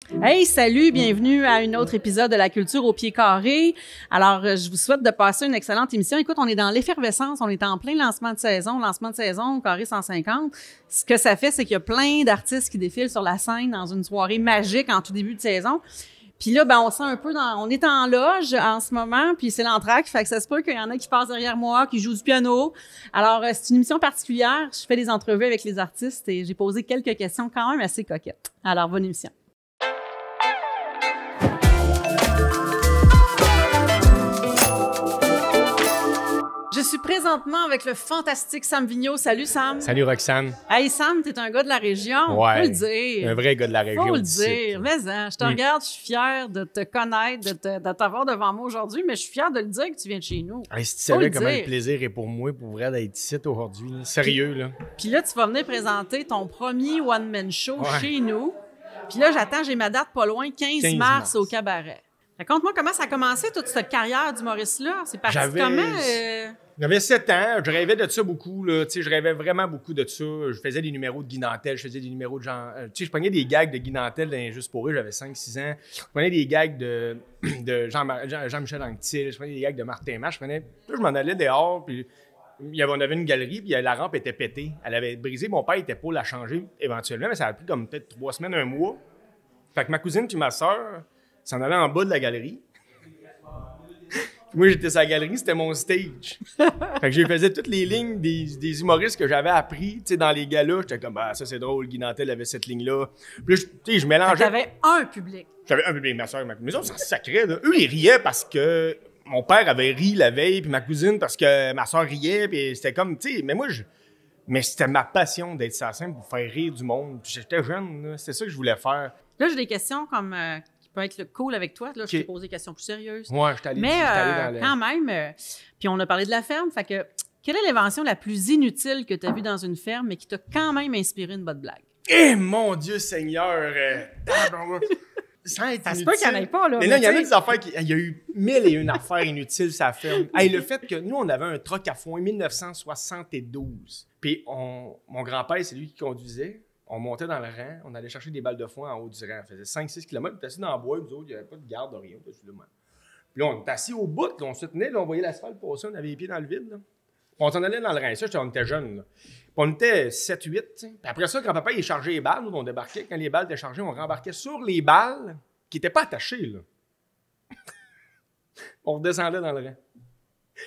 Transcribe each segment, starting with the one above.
Hey, salut, bienvenue à un autre épisode de La Culture au pied carré. Alors, je vous souhaite de passer une excellente émission. Écoute, on est dans l'effervescence, on est en plein lancement de saison au Carré 150. Ce que ça fait, c'est qu'il y a plein d'artistes qui défilent sur la scène dans une soirée magique en tout début de saison. Puis là, ben, on sent un peu on est en loge en ce moment, puis c'est l'entracte, fait que ça se peut qu'il y en a qui passent derrière moi, qui jouent du piano. Alors, c'est une émission particulière. Je fais des entrevues avec les artistes et j'ai posé quelques questions quand même assez coquettes. Alors, bonne émission. Je suis présentement avec le fantastique Sam Vigneault. Salut, Sam. Salut, Roxane. Hey, Sam, t'es un gars de la région. Ouais. Faut le dire. Un vrai gars de la région. Faut le dire. Mais je te regarde, je suis fière de te connaître, de t'avoir devant moi aujourd'hui, mais je suis fière de le dire que tu viens de chez nous. Hey, si tu savais comment le plaisir est pour moi, pour vrai, d'être ici aujourd'hui. Sérieux, là. Puis là, tu vas venir présenter ton premier one-man show chez nous. Puis là, j'ai ma date pas loin, 15 mars au Cabaret. Raconte-moi comment ça a commencé, toute cette carrière d'humoriste-là. C'est parti comment? J'avais 7 ans, je rêvais de ça beaucoup, là. Tu sais, je rêvais vraiment beaucoup de ça. Je faisais des numéros de Guy Nantel, je faisais des numéros de Jean... tu sais, je prenais des gags de Guy Nantel dans Juste pour eux, j'avais 5-6 ans. Je prenais des gags de Jean-Michel Anctil, je prenais des gags de Martin Mache. Je m'en allais dehors, puis on avait une galerie, puis la rampe était pétée. Elle avait brisé, mon père était pour la changer éventuellement, mais ça a pris comme peut-être 3 semaines, 1 mois. Fait que ma cousine puis ma soeur s'en allaient en bas de la galerie. Moi, j'étais sur la galerie, c'était mon stage. Fait que je faisais toutes les lignes des humoristes que j'avais appris, tu sais, dans les galas. J'étais comme, ça c'est drôle, Guy Nantel avait cette ligne-là. Puis là, tu sais, je mélangeais. T'avais un public. J'avais un public, ma soeur et ma cousine. Ça sacrait, là. Eux, ils riaient parce que mon père avait ri la veille, puis ma cousine parce que ma soeur riait, puis c'était comme, tu sais, mais c'était ma passion d'être sur la scène pour faire rire du monde. Puis j'étais jeune, là, c'était ça que je voulais faire. Là, j'ai des questions comme... peut être cool avec toi. Là, je t'ai posé des questions plus sérieuses. Ouais, je t'allais dans quand même, puis on a parlé de la ferme, fait que quelle est l'invention la plus inutile que tu as vue dans une ferme mais qui t'a quand même inspiré une bonne blague? Eh, mon Dieu Seigneur! Ça se peut qu'il n'y en ait pas, là. Mais là, il y en a des affaires il y a eu 1001 affaires inutiles sur la ferme. Hey, le fait que nous, on avait un truck à foin 1972. Puis mon grand-père, c'est lui qui conduisait. On montait dans le rang, on allait chercher des balles de foin en haut du rang. On faisait 5-6 km, on était assis dans le bois, nous autres, il n'y avait pas de garde, rien. Puis là, on était assis au bout, là, on se tenait, là, on voyait l'asphalte passer, on avait les pieds dans le vide. Là. On s'en allait dans le rang. Ça, on était jeunes. Là. Puis on était 7-8. Puis après ça, quand papa il chargeait les balles, nous, on débarquait. Quand les balles étaient chargées, on rembarquait sur les balles qui n'étaient pas attachées. Là. On redescendait dans le rang.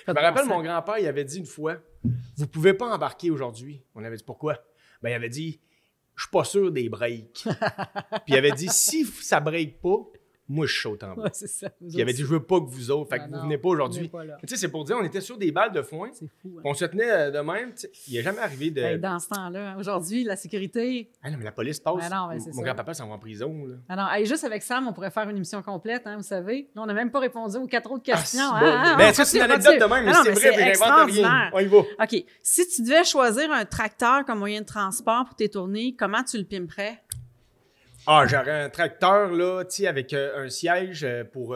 Je me rappelle, mon grand-père, il avait dit une fois, « Vous ne pouvez pas embarquer aujourd'hui. » On avait dit, « Pourquoi? » Ben, il avait dit, je suis pas sûr des breaks. Puis il avait dit, si ça break pas, moi, je saute en bas. Ouais, c'est ça. Puis il avait dit, je veux pas que vous autres. Fait que vous venez pas aujourd'hui. Tu sais, c'est pour dire, on était sur des balles de foin. C'est fou. Hein? On se tenait de même. Il n'est jamais arrivé de. Hey, dans ce temps-là, aujourd'hui, la sécurité. Ah non, mais la police passe. Non, mon grand-papa s'en va en prison. Là. Ah non, hey, juste avec Sam, on pourrait faire une émission complète, hein, vous savez. Là, on n'a même pas répondu aux 4 autres questions. Ben, ça, c'est une anecdote de même, mais c'est vrai, mais j'invente rien. On y va. OK. Si tu devais choisir un tracteur comme moyen de transport pour tes tournées, comment tu le pimperais? Ah, j'aurais un tracteur, là, tu sais, avec un siège pour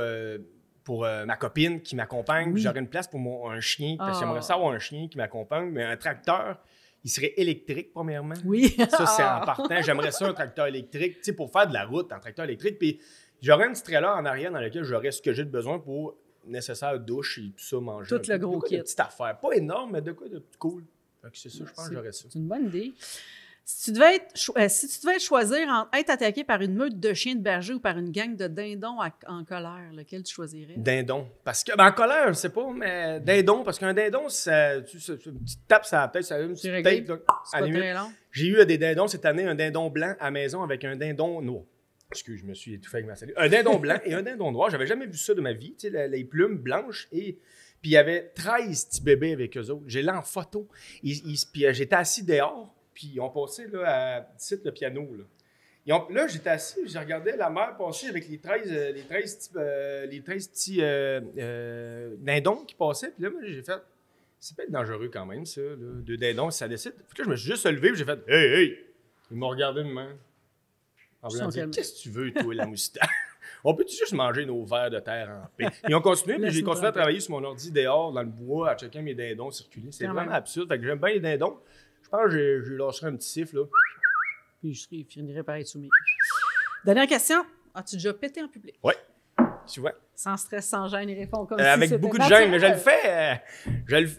ma copine qui m'accompagne. Oui. J'aurais une place pour un chien, parce que j'aimerais ça avoir un chien qui m'accompagne, mais un tracteur, il serait électrique, premièrement. Oui. Ça, c'est en partant. J'aimerais ça, un tracteur électrique, tu sais, pour faire de la route, un tracteur électrique. Puis j'aurais une petite trailer en arrière dans laquelle j'aurais ce que j'ai besoin pour nécessaire douche et tout ça, manger. Tout le gros kit. Une petite affaire. Pas énorme, mais de quoi de cool. Fait que c'est ça, je pense que j'aurais ça. C'est une bonne idée. Si tu devais choisir entre être attaqué par une meute de chiens de berger ou par une gang de dindons en colère, lequel tu choisirais? Dindon. Parce que, en colère, je sais pas, mais dindon, parce qu'un dindon, tu tapes ça peut-être, ça a une petite tête. Là, c'est pas très long. J'ai eu des dindons cette année, un dindon blanc à la maison avec un dindon noir. Excuse, je me suis étouffé avec ma salive. Un dindon blanc et un dindon noir. J'avais jamais vu ça de ma vie. Tu sais, les plumes blanches et... Puis il y avait 13 petits bébés avec eux autres. J'ai là en photo. Puis j'étais assis dehors. Puis ils ont passé là, à site le piano. Là, j'étais assis, je regardais la mère passer avec les 13 petits dindons qui passaient. Puis là, moi, j'ai fait, c'est peut-être dangereux quand même, ça, là, de dindons, si ça décide. Puis là, je me suis juste levé et j'ai fait, hey! Ils m'ont regardé de main. En voulant dire, qu'est-ce que tu veux, toi, la moustache? On peut-tu juste manger nos vers de terre en paix? Ils ont continué, puis j'ai continué à travailler sur mon ordi dehors, dans le bois, à checker mes dindons circuler. C'est vraiment absurde. Fait que j'aime bien les dindons. Je pense que je lâcherai un petit siffle, là. Puis je finirais par être soumis. Dernière question. As-tu déjà pété en public? Oui. Tu vois? Sans stress, sans gêne, il répond comme si Avec c'était beaucoup de naturel. gêne, mais je le fais.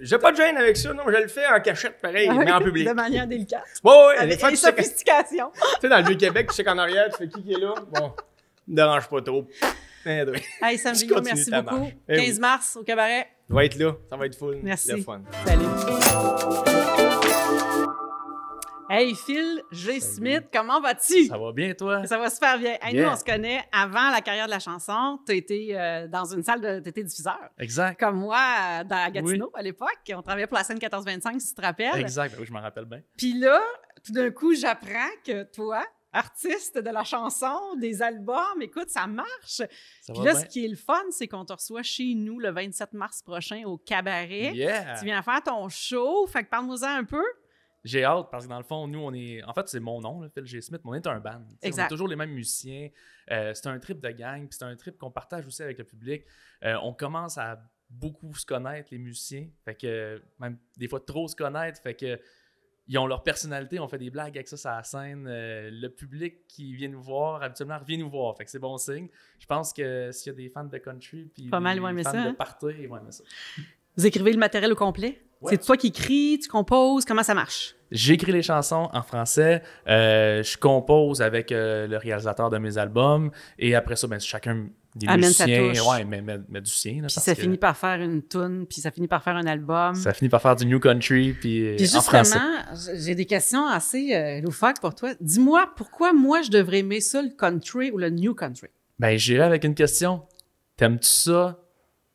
J'ai pas de gêne avec ça, non, je le fais en cachette, pareil, mais en public. De manière délicate. Ouais, des Avec fois, une tu sais, sophistication. tu sais, dans le Vieux-Québec, tu sais qu'en arrière, tu fais qui est là. Bon, ne dérange pas trop. Hey, Sam Tu Gigot, continues merci ta beaucoup. marche. 15 mars au cabaret. Je vais être là, ça va être full. Merci. Le fun. Salut. Hey, Phil G. Smith, comment vas-tu? Ça va bien, toi? Ça va super bien. Hey, Yeah. Nous, on se connaît avant la carrière de la chanson. Tu étais dans une salle de... Tu étais diffuseur. Exact. Comme moi, dans Gatineau, à l'époque. On travaillait pour la scène 14-25, si tu te rappelles. Exact. Ben oui, je m'en rappelle bien. Puis là, tout d'un coup, j'apprends que toi, artiste de la chanson, des albums, écoute, ça marche. Ça Puis va là, bien. ce qui est le fun, c'est qu'on te reçoit chez nous le 27 mars prochain au cabaret. Yeah! Tu viens faire ton show. Fait que parle-nous-en un peu. J'ai hâte parce que dans le fond, nous, on est. En fait, c'est mon nom, là, Phil G. Smith, mais on est un band. T'sais, Exact. On est toujours les mêmes musiciens. C'est un trip de gang, puis c'est un trip qu'on partage aussi avec le public. On commence à beaucoup se connaître, les musiciens. Fait que, même des fois, trop se connaître. Fait que, ils ont leur personnalité, on fait des blagues avec ça sur la scène. Le public qui vient nous voir, habituellement, revient nous voir. Fait que c'est bon signe. Je pense que s'il y a des fans de country, puis Pas mal, des ils vont aimer fans ça, de hein? party, ils vont aimer ça. Vous écrivez le matériel au complet? Ouais. C'est toi qui écris, tu composes, comment ça marche? J'écris les chansons en français, je compose avec le réalisateur de mes albums, et après ça, ben, chacun des Amène sa musiciens touche. ouais, met du sien. Là, Puis parce ça que finit par faire une toune, puis ça finit par faire un album. ça finit par faire du new country, puis Puis en français. justement, j'ai des questions assez loufoques pour toi. Dis-moi, pourquoi moi, je devrais aimer ça, le country ou le new country? Ben, j'irai avec une question. T'aimes-tu ça?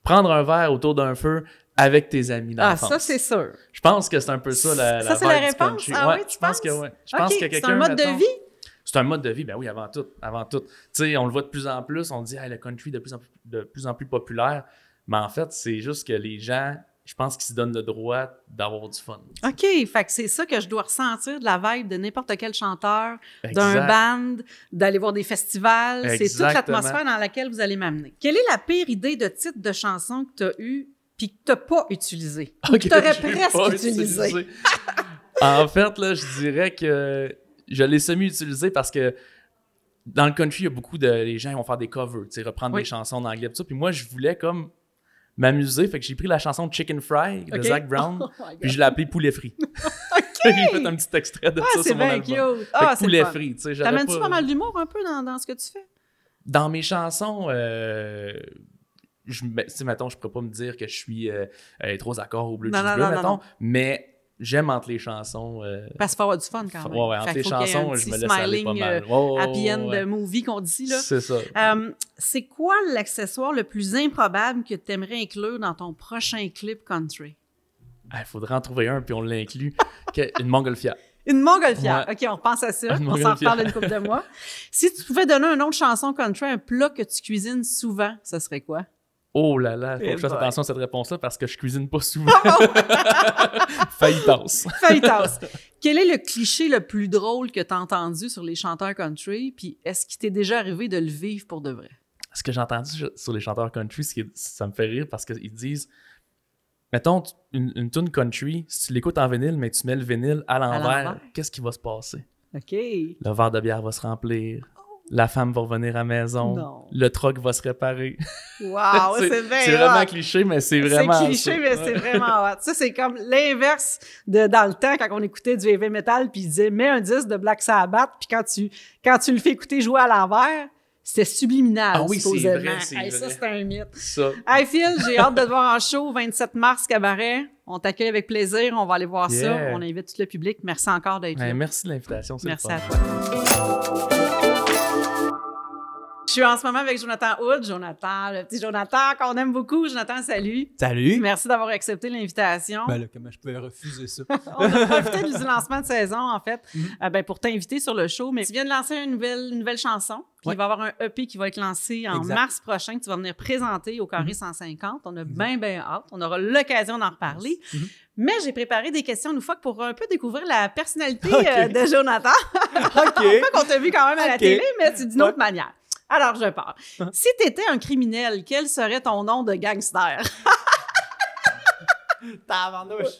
Prendre un verre autour d'un feu avec tes amis d'enfance. Ah, ça, c'est sûr. Je pense que c'est un peu ça la Ça, c'est la vibe du réponse? country. Ah ouais, oui, tu je pense penses? que ouais. Je OK, pense que c'est quelqu'un, un mode mettons, de vie? C'est un mode de vie, ben oui, avant tout. Tu sais, on le voit de plus en plus, on dit hey, le country de plus en plus populaire, mais en fait, c'est juste que les gens, je pense qu'ils se donnent le droit d'avoir du fun. OK, fait que c'est ça que je dois ressentir de la vibe de n'importe quel chanteur, d'un Exact. band, d'aller voir des festivals. C'est toute Exactement. l'atmosphère dans laquelle vous allez m'amener. Quelle est la pire idée de titre de chanson que tu as eue puis que tu n'as pas utilisée? Ou que Ok, tu aurais je l'ai presque pas utilisé? utilisé. En fait, là, je dirais que je l'ai semi-utilisé parce que dans le country, il y a beaucoup de... Les gens vont faire des covers, tu sais, reprendre Oui. des chansons en anglais, tout ça. Puis moi, je voulais comme m'amuser, fait que j'ai pris la chanson Chicken Fry de OK. Zac Brown, Oh my God. puis je l'ai appelé Poulet frit. J'ai fait un petit extrait de Ah, ça c'est sur mon bien album. cute. Fait Ah, que c'est Poulet le fun. frit, tu sais, j'aurais T'amènes-tu pas mal d'humour un peu dans ce que tu fais? Dans mes chansons, tu sais, mettons, je pourrais pas me dire que je suis trop accord au bleu Non, du non, bleu, non, mettons, non. mais j'aime entre les chansons. Parce qu'il faut avoir du fun quand même. Ouais, entre Fait les qu'il faut qu'il y ait un chansons, je petit me laisse aller pas smiling, mal. Ouais, happy end ouais. movie qu'on dit, là. C'est ça. C'est quoi l'accessoire le plus improbable que tu aimerais inclure dans ton prochain clip country? Il faudrait en trouver un, puis on l'inclut. Une montgolfière. Une montgolfière. Ouais. OK, on repense à ça. Une On s'en montgolfière. reparle une couple de mois. Si tu pouvais donner un nom de chanson country, un plat que tu cuisines souvent, ce serait quoi? Oh là là, faut Eh que je fasse boy. attention à cette réponse-là parce que je cuisine pas souvent. Faillitas. Feuilletas. Quel est le cliché le plus drôle que tu as entendu sur les chanteurs country? Puis est-ce qu'il t'est déjà arrivé de le vivre pour de vrai? Ce que j'ai entendu sur les chanteurs country, ça me fait rire parce qu'ils disent mettons, une tune country, si tu l'écoutes en vinyle, mais tu mets le vinyle à l'envers, l'envers. qu'est-ce qui va se passer? OK. Le verre de bière va se remplir. La femme va revenir à la maison. Non. Le truck va se réparer. Wow, c'est bien C'est vraiment hot. cliché, mais c'est vraiment C'est cliché, ça. mais c'est vraiment hot. Ça, c'est comme l'inverse de dans le temps, quand on écoutait du heavy metal, puis il disait « Mets un disque de Black Sabbath », puis quand tu le fais écouter jouer à l'envers, c'était subliminal, Ah oui, c'est supposément. vrai, c'est Hey, vrai. ça, c'est un mythe. Ça. Hey Phil, j'ai hâte de te voir en show, 27 mars, cabaret. On t'accueille avec plaisir, on va aller voir ça. Yeah. On invite tout le public. Merci encore d'être là. Merci de l'invitation. c'est le Merci fun. à toi. Je suis en ce moment avec Jonathan Hood. Jonathan, le petit Jonathan qu'on aime beaucoup. Jonathan, salut. Salut! Merci d'avoir accepté l'invitation. Ben là, comment je pouvais refuser ça? On a profité du lancement de saison, en fait, pour t'inviter sur le show. Mais tu viens de lancer une nouvelle chanson. Puis Ouais. il va y avoir un EP qui va être lancé en Exact. mars prochain, que tu vas venir présenter au Carré 150. On a bien hâte. On aura l'occasion d'en reparler. Mais j'ai préparé des questions loufoques pour un peu découvrir la personnalité Ok. de Jonathan. OK! Pas qu'on t'a vu quand même à la Ok. télé, mais c'est d'une autre Ouais. manière. Alors, je pars. Si tu étais un criminel, quel serait ton nom de gangster? Tabarnouche!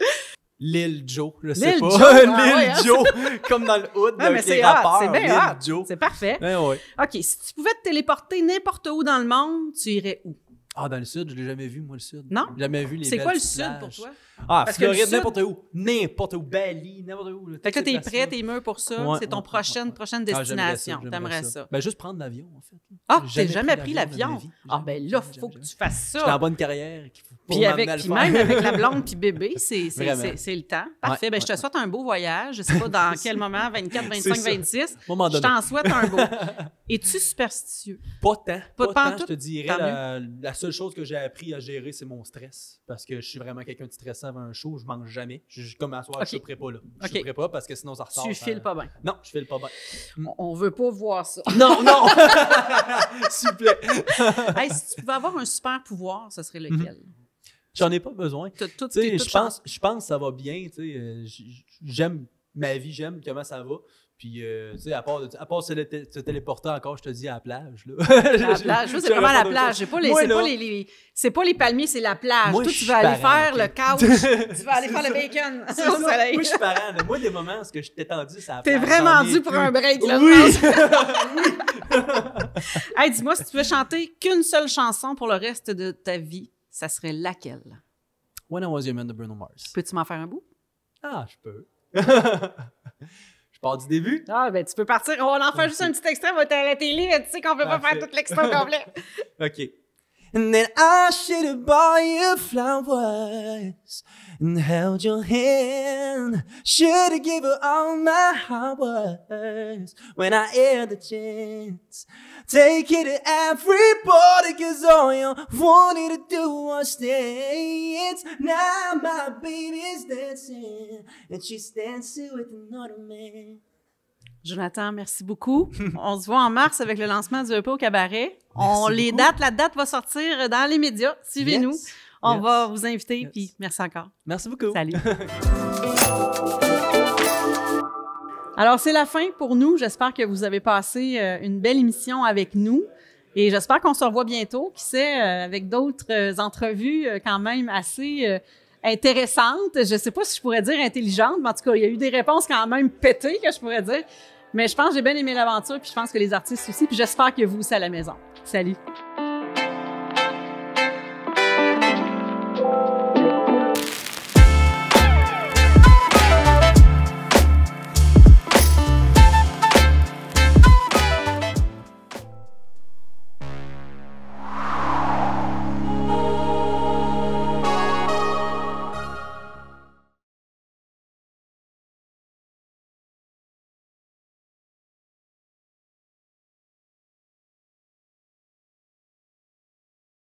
Lil Joe, je sais Lil pas. Joe, ah Lil ouais, hein, Joe, comme dans le hood, Ah, mais avec c'est les hot, rappeurs. c'est bien Lil hot. Joe. C'est parfait. Ouais. OK, si tu pouvais te téléporter n'importe où dans le monde, tu irais où? Ah, dans le sud, je l'ai jamais vu, moi, le sud. Non? Jamais vu les C'est belles quoi le petites sud plages. pour toi? Ah, Parce que le Floride, sud- n'importe où. N'importe où. Bali, n'importe où. là, Fait que là, toutes t'es ces prêt, places-là. t'es mûr pour ça. Ouais, c'est ton ouais, prochaine Ah, j'aimerais destination. ça, T'aimerais ça. Ben, juste prendre l'avion, en fait. Ah, J'ai t'as jamais pris de ma l'avion? vie. Ah, ben là, faut que tu fasses J'étais en ça. bonne carrière. Puis même avec la blonde puis bébé, c'est le temps. Parfait. Ben, je te souhaite un beau voyage. Je sais pas dans quel moment, 24, 25, C'est ça. 26. Moment Je donné. t'en souhaite un beau. Es-tu superstitieux? Pas tant. Pas Pas en tant, tout? je te dirais. Tant La seule chose que j'ai appris à gérer, c'est mon stress. Parce que je suis vraiment quelqu'un de stressant avant un show. Je mange jamais. Comme à soir, Ok. je ne ferai pas là. Je Ok. ne ferai pas parce que sinon ça ressort. Tu files pas bien. Non, je file pas bien. On veut pas voir ça. Non, non! S'il vous plaît. Hey, si tu pouvais avoir un super pouvoir, ce serait lequel? J'en ai pas besoin. T'as tout, Tu sais, t'es tout je pense que ça va bien. Tu sais, j'aime ma vie, j'aime comment ça va. Puis, tu sais, à part se téléporter encore, je te dis, à la plage. Là. La plage, je sais, c'est vraiment la plage. C'est pas les palmiers, c'est la plage. Moi, Toi, je tu suis vas aller parent, faire le ok. couch, tu vas aller C'est faire le ça. bacon C'est au ça. soleil. Moi, je suis parent. Moi, des moments où je t'ai tendu, ça T'es vraiment dû pour un break, là. Hey, dis-moi, si tu pouvais chanter qu'une seule chanson pour le reste de ta vie, ça serait laquelle? When I Was Your Man de Bruno Mars. Peux-tu m'en faire un bout? Ah, je peux. Je pars du début. Ah, ben tu peux partir. On va en faire juste un petit extrait, on va être à la télé, mais tu sais qu'on peut pas Parfait. faire tout l'extrait au complet. OK. And then I should have bought you flowers and held your hand. Should have given her all my hours when I had the chance. Take it to everybody, cause all you wanted to do was dance. Now my baby's dancing and she's dancing with another man. Jonathan, merci beaucoup. On se voit en mars avec le lancement du EP au cabaret. Merci beaucoup. La date va sortir dans les médias. Suivez-nous. Yes. On Yes. va vous inviter. Yes. Puis merci encore. Merci beaucoup. Salut. Alors, c'est la fin pour nous. J'espère que vous avez passé une belle émission avec nous. Et j'espère qu'on se revoit bientôt. Qui sait, avec d'autres entrevues quand même assez intéressantes. Je ne sais pas si je pourrais dire intelligentes, mais en tout cas, il y a eu des réponses quand même pétées, que je pourrais dire. Mais je pense que j'ai bien aimé l'aventure, puis je pense que les artistes aussi. Puis j'espère que vous aussi à la maison. Salut!